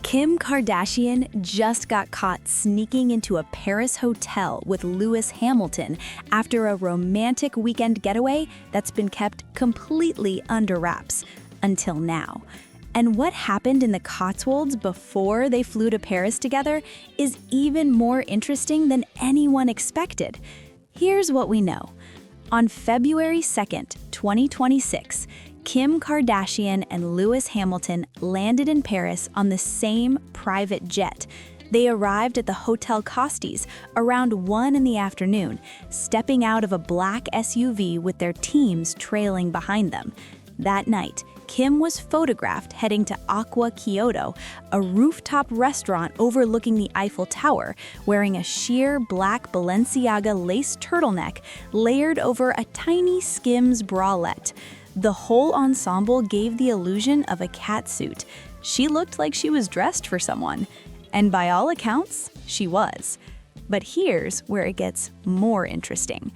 Kim Kardashian just got caught sneaking into a Paris hotel with Lewis Hamilton after a romantic weekend getaway that's been kept completely under wraps until now. And what happened in the Cotswolds before they flew to Paris together is even more interesting than anyone expected. Here's what we know. On February 2nd, 2026, Kim Kardashian and Lewis Hamilton landed in Paris on the same private jet. They arrived at the Hotel Costes around 1 in the afternoon, stepping out of a black SUV with their teams trailing behind them. That night, Kim was photographed heading to Aqua Kyoto, a rooftop restaurant overlooking the Eiffel Tower, wearing a sheer black Balenciaga lace turtleneck layered over a tiny Skims bralette. The whole ensemble gave the illusion of a catsuit. She looked like she was dressed for someone. And by all accounts, she was. But here's where it gets more interesting.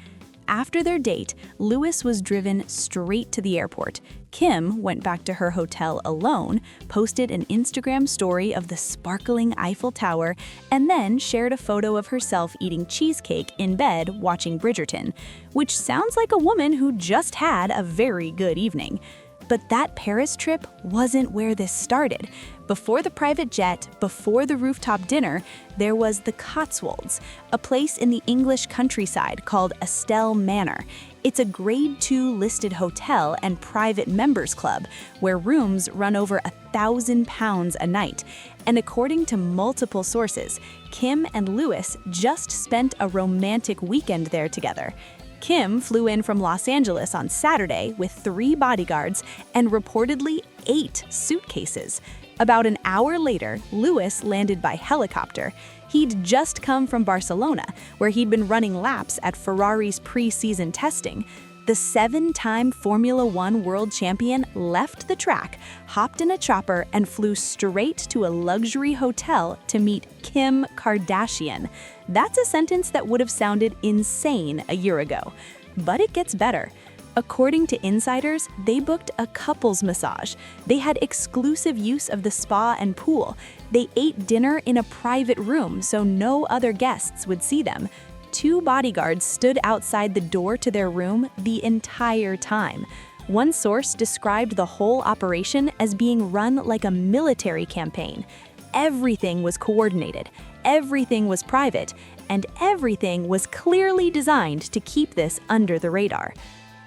After their date, Lewis was driven straight to the airport. Kim went back to her hotel alone, posted an Instagram story of the sparkling Eiffel Tower, and then shared a photo of herself eating cheesecake in bed watching Bridgerton, which sounds like a woman who just had a very good evening. But that Paris trip wasn't where this started. Before the private jet, before the rooftop dinner, there was the Cotswolds, a place in the English countryside called Estelle Manor. It's a Grade 2 listed hotel and private members club where rooms run over £1,000 a night. And according to multiple sources, Kim and Lewis just spent a romantic weekend there together. Kim flew in from Los Angeles on Saturday with 3 bodyguards and reportedly 8 suitcases. About an hour later, Lewis landed by helicopter. He'd just come from Barcelona, where he'd been running laps at Ferrari's pre-season testing. The 7-time Formula One world champion left the track, hopped in a chopper, and flew straight to a luxury hotel to meet Kim Kardashian. That's a sentence that would have sounded insane a year ago. But it gets better. According to insiders, they booked a couples massage. They had exclusive use of the spa and pool. They ate dinner in a private room so no other guests would see them. 2 bodyguards stood outside the door to their room the entire time. One source described the whole operation as being run like a military campaign. Everything was coordinated, everything was private, and everything was clearly designed to keep this under the radar.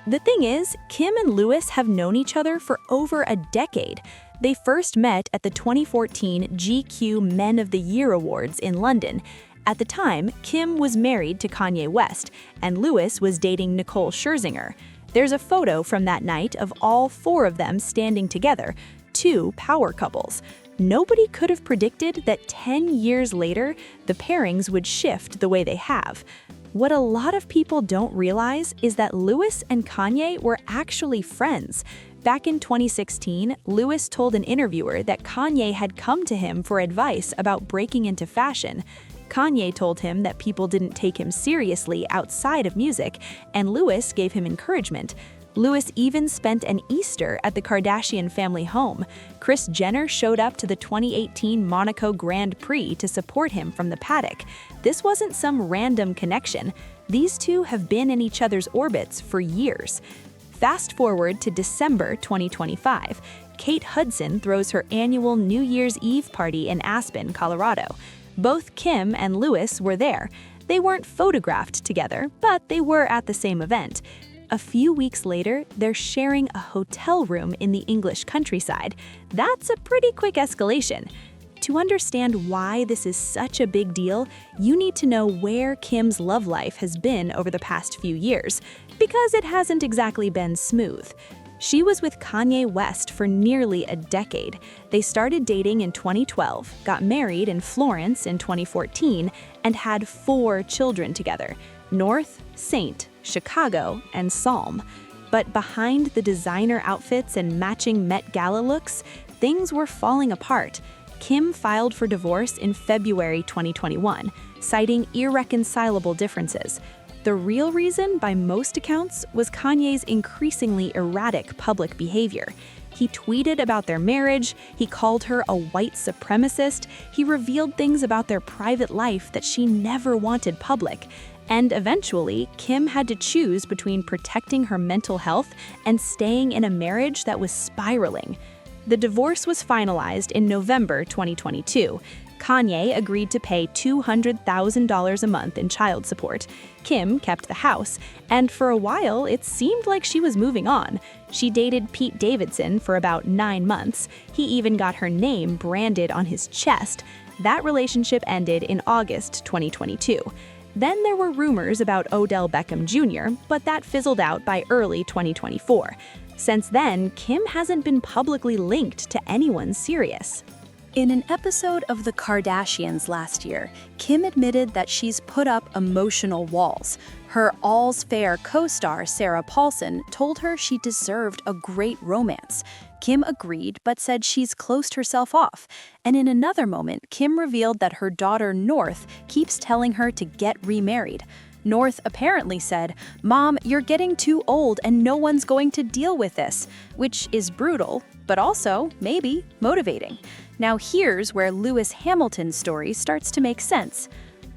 The thing is, Kim and Lewis have known each other for over a decade. They first met at the 2014 GQ Men of the Year Awards in London. At the time, Kim was married to Kanye West, and Lewis was dating Nicole Scherzinger. There's a photo from that night of all 4 of them standing together, 2 power couples. Nobody could have predicted that 10 years later, the pairings would shift the way they have. What a lot of people don't realize is that Lewis and Kanye were actually friends. Back in 2016, Lewis told an interviewer that Kanye had come to him for advice about breaking into fashion. Kanye told him that people didn't take him seriously outside of music, and Lewis gave him encouragement. Lewis even spent an Easter at the Kardashian family home. Kris Jenner showed up to the 2018 Monaco Grand Prix to support him from the paddock. This wasn't some random connection. These two have been in each other's orbits for years. Fast forward to December 2025. Kate Hudson throws her annual New Year's Eve party in Aspen, Colorado. Both Kim and Lewis were there. They weren't photographed together, but they were at the same event. A few weeks later, they're sharing a hotel room in the English countryside. That's a pretty quick escalation. To understand why this is such a big deal, you need to know where Kim's love life has been over the past few years, because it hasn't exactly been smooth. She was with Kanye West for nearly a decade. They started dating in 2012, got married in Florence in 2014, and had 4 children together: North, Saint, Chicago, and Psalm. But behind the designer outfits and matching Met Gala looks, things were falling apart. Kim filed for divorce in February 2021, citing irreconcilable differences. The real reason, by most accounts, was Kanye's increasingly erratic public behavior. He tweeted about their marriage, he called her a white supremacist, he revealed things about their private life that she never wanted public. And eventually, Kim had to choose between protecting her mental health and staying in a marriage that was spiraling. The divorce was finalized in November 2022. Kanye agreed to pay $200,000 a month in child support. Kim kept the house, and for a while, it seemed like she was moving on. She dated Pete Davidson for about 9 months. He even got her name branded on his chest. That relationship ended in August 2022. Then there were rumors about Odell Beckham Jr., but that fizzled out by early 2024. Since then, Kim hasn't been publicly linked to anyone serious. In an episode of The Kardashians last year, Kim admitted that she's put up emotional walls. Her All's Fair co-star Sarah Paulson told her she deserved a great romance. Kim agreed, but said she's closed herself off. And in another moment, Kim revealed that her daughter North keeps telling her to get remarried. North apparently said, "Mom, you're getting too old and no one's going to deal with this," which is brutal, but also, maybe, motivating. Now here's where Lewis Hamilton's story starts to make sense.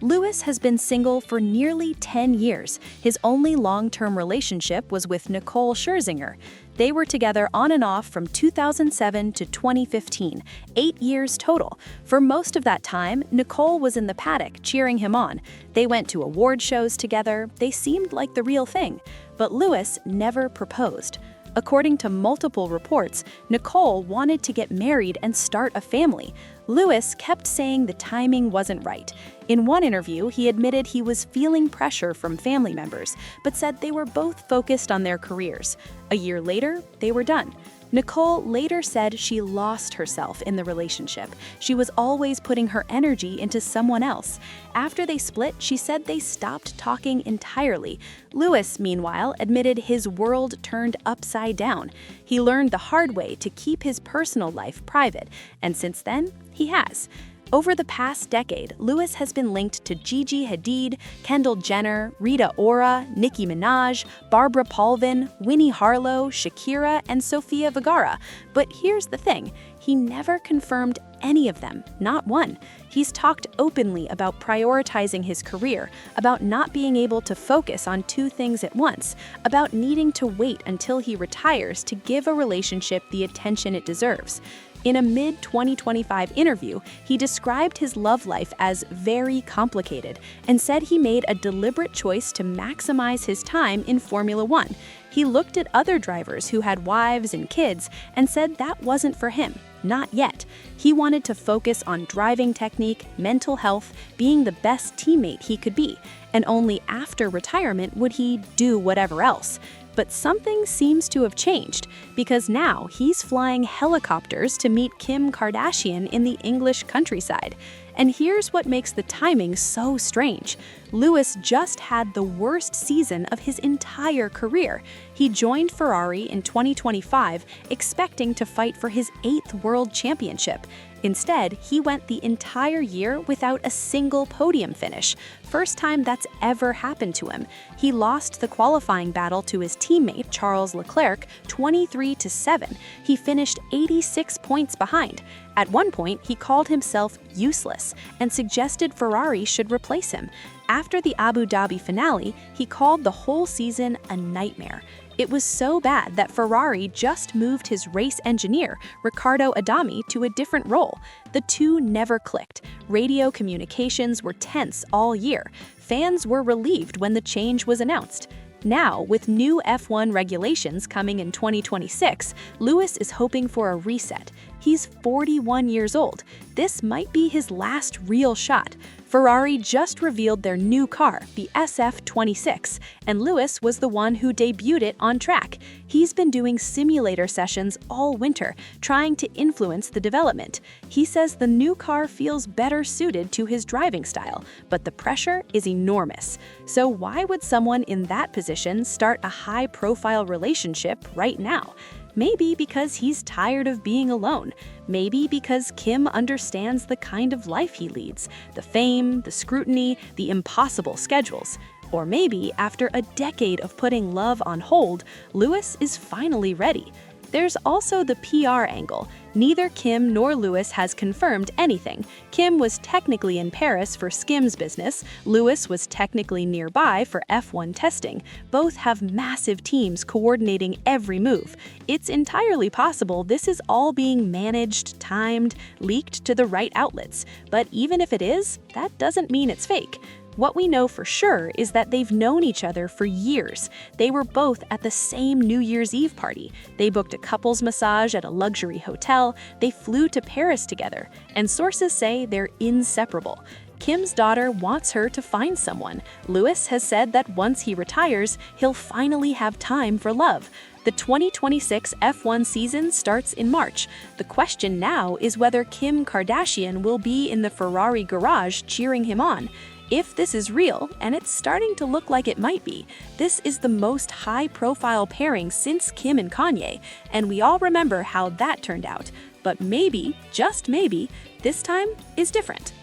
Lewis has been single for nearly 10 years. His only long-term relationship was with Nicole Scherzinger. They were together on and off from 2007 to 2015, 8 years total. For most of that time, Nicole was in the paddock cheering him on. They went to award shows together. They seemed like the real thing. But Lewis never proposed. According to multiple reports, Nicole wanted to get married and start a family. Lewis kept saying the timing wasn't right. In one interview, he admitted he was feeling pressure from family members, but said they were both focused on their careers. A year later, they were done. Nicole later said she lost herself in the relationship. She was always putting her energy into someone else. After they split, she said they stopped talking entirely. Lewis, meanwhile, admitted his world turned upside down. He learned the hard way to keep his personal life private, and since then, he has. Over the past decade, Lewis has been linked to Gigi Hadid, Kendall Jenner, Rita Ora, Nicki Minaj, Barbara Palvin, Winnie Harlow, Shakira, and Sofia Vergara. But here's the thing, he never confirmed any of them, not one. He's talked openly about prioritizing his career, about not being able to focus on 2 things at once, about needing to wait until he retires to give a relationship the attention it deserves. In a mid-2025 interview, he described his love life as very complicated and said he made a deliberate choice to maximize his time in Formula One. He looked at other drivers who had wives and kids and said that wasn't for him, not yet. He wanted to focus on driving technique, mental health, being the best teammate he could be, and only after retirement would he do whatever else. But something seems to have changed, because now he's flying helicopters to meet Kim Kardashian in the English countryside. And here's what makes the timing so strange. Lewis just had the worst season of his entire career. He joined Ferrari in 2025, expecting to fight for his 8th world championship. Instead, he went the entire year without a single podium finish. First time that's ever happened to him. He lost the qualifying battle to his teammate Charles Leclerc 23-7. He finished 86 points behind. At one point, he called himself useless and suggested Ferrari should replace him. After the Abu Dhabi finale, he called the whole season a nightmare. It was so bad that Ferrari just moved his race engineer, Riccardo Adami, to a different role. The two never clicked. Radio communications were tense all year. Fans were relieved when the change was announced. Now, with new F1 regulations coming in 2026, Lewis is hoping for a reset. He's 41 years old. This might be his last real shot. Ferrari just revealed their new car, the SF26, and Lewis was the one who debuted it on track. He's been doing simulator sessions all winter, trying to influence the development. He says the new car feels better suited to his driving style, but the pressure is enormous. So why would someone in that position start a high-profile relationship right now? Maybe because he's tired of being alone. Maybe because Kim understands the kind of life he leads, the fame, the scrutiny, the impossible schedules. Or maybe after a decade of putting love on hold, Lewis is finally ready. There's also the PR angle. Neither Kim nor Lewis has confirmed anything. Kim was technically in Paris for Skims business. Lewis was technically nearby for F1 testing. Both have massive teams coordinating every move. It's entirely possible this is all being managed, timed, leaked to the right outlets. But even if it is, that doesn't mean it's fake. What we know for sure is that they've known each other for years. They were both at the same New Year's Eve party. They booked a couples massage at a luxury hotel. They flew to Paris together. And sources say they're inseparable. Kim's daughter wants her to find someone. Lewis has said that once he retires, he'll finally have time for love. The 2026 F1 season starts in March. The question now is whether Kim Kardashian will be in the Ferrari garage cheering him on. If this is real, and it's starting to look like it might be, this is the most high-profile pairing since Kim and Kanye, and we all remember how that turned out. But maybe, just maybe, this time is different.